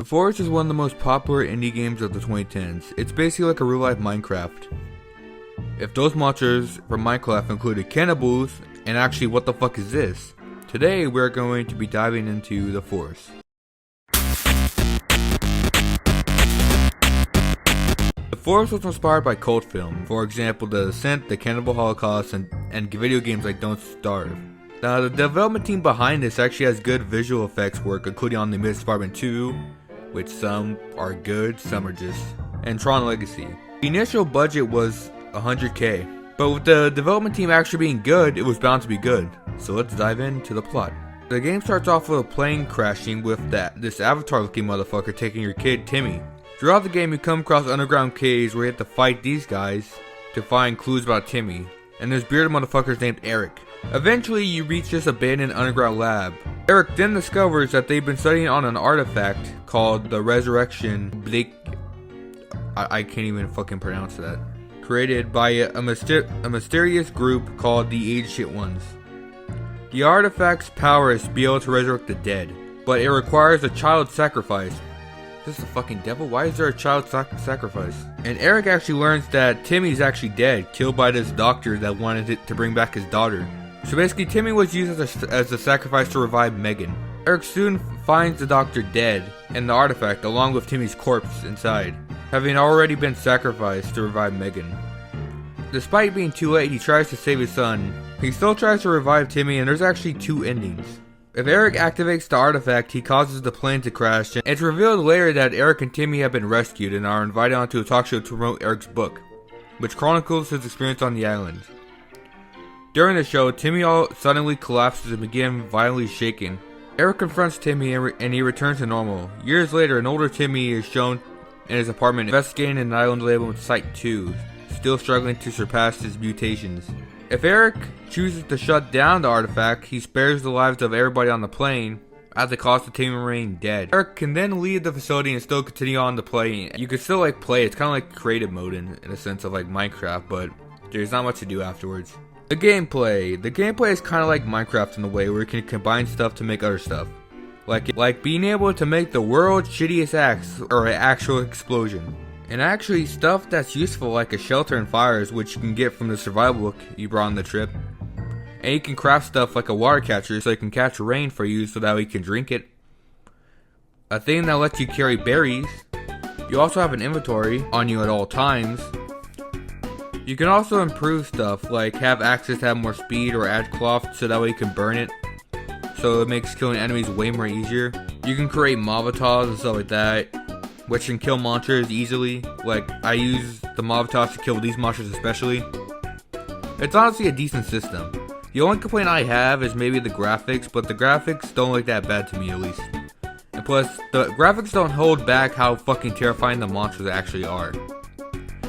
Theforest is one of the most popular indie games of the 2010s. It's basically like a real-life Minecraft. If those monsters from Minecraft included cannibals, and actually what the fuck is this? Today we're going to be diving into Theforest. Theforest was inspired by cult film, for example The Descent, The Cannibal Holocaust, and video games like Don't Starve. Now the development team behind this actually has good visual effects work, including on the Mist Department 2, which some are good, some are just, and Tron Legacy. The initial budget was $100K, but with the development team actually being good, it was bound to be good. So let's dive into the plot. The game starts off with a plane crashing with this avatar looking motherfucker taking your kid Timmy. Throughout the game you come across underground caves where you have to fight these guys to find clues about Timmy, and there's bearded motherfuckers named Eric. Eventually you reach this abandoned underground lab. Eric then discovers that they've been studying on an artifact called the Resurrection Blake. I can't even fucking pronounce that. Created by a mysterious group called the Ancient Ones. The artifact's power is to be able to resurrect the dead, but it requires a child sacrifice. Is this the fucking devil? Why is there a child sacrifice? And Eric actually learns that Timmy's actually dead, killed by this doctor that wanted to bring back his daughter. So basically Timmy was used as a sacrifice to revive Megan. Eric soon finds the doctor dead and the artifact along with Timmy's corpse inside, having already been sacrificed to revive Megan. Despite being too late, he tries to save his son. He still tries to revive Timmy, and there's actually two endings. If Eric activates the artifact, he causes the plane to crash, and it's revealed later that Eric and Timmy have been rescued and are invited onto a talk show to promote Eric's book, which chronicles his experience on the island. During the show, Timmy suddenly collapses and begins violently shaking. Eric confronts Timmy and he returns to normal. Years later, an older Timmy is shown in his apartment investigating an island labeled Site 2, still struggling to surpass his mutations. If Eric chooses to shut down the artifact, he spares the lives of everybody on the plane at the cost of Timmy remaining dead. Eric can then leave the facility and still continue on the plane. You can still play, it's kind of like creative mode in a sense of Minecraft, but there's not much to do afterwards. The gameplay is kind of like Minecraft in a way where you can combine stuff to make other stuff. Like being able to make the world's shittiest axe or an actual explosion. And actually stuff that's useful like a shelter and fires, which you can get from the survival book you brought on the trip. And you can craft stuff like a water catcher so it can catch rain for you so that way you can drink it. A thing that lets you carry berries. You also have an inventory on you at all times. You can also improve stuff like have access to have more speed or add cloth so that way you can burn it. So it makes killing enemies way more easier. You can create Mavatas and stuff like that, which can kill monsters easily. Like, I use the Mavatas to kill these monsters especially. It's honestly a decent system. The only complaint I have is maybe the graphics, but the graphics don't look that bad to me at least. And plus, the graphics don't hold back how fucking terrifying the monsters actually are.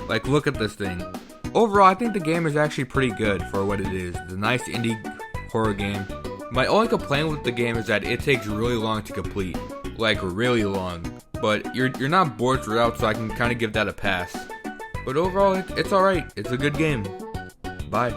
Like, look at this thing. Overall, I think the game is actually pretty good for what it is. It's a nice indie horror game. My only complaint with the game is that it takes really long to complete. Like, really long. But you're not bored throughout, so I can kind of give that a pass. But overall, it's alright. It's a good game. Bye.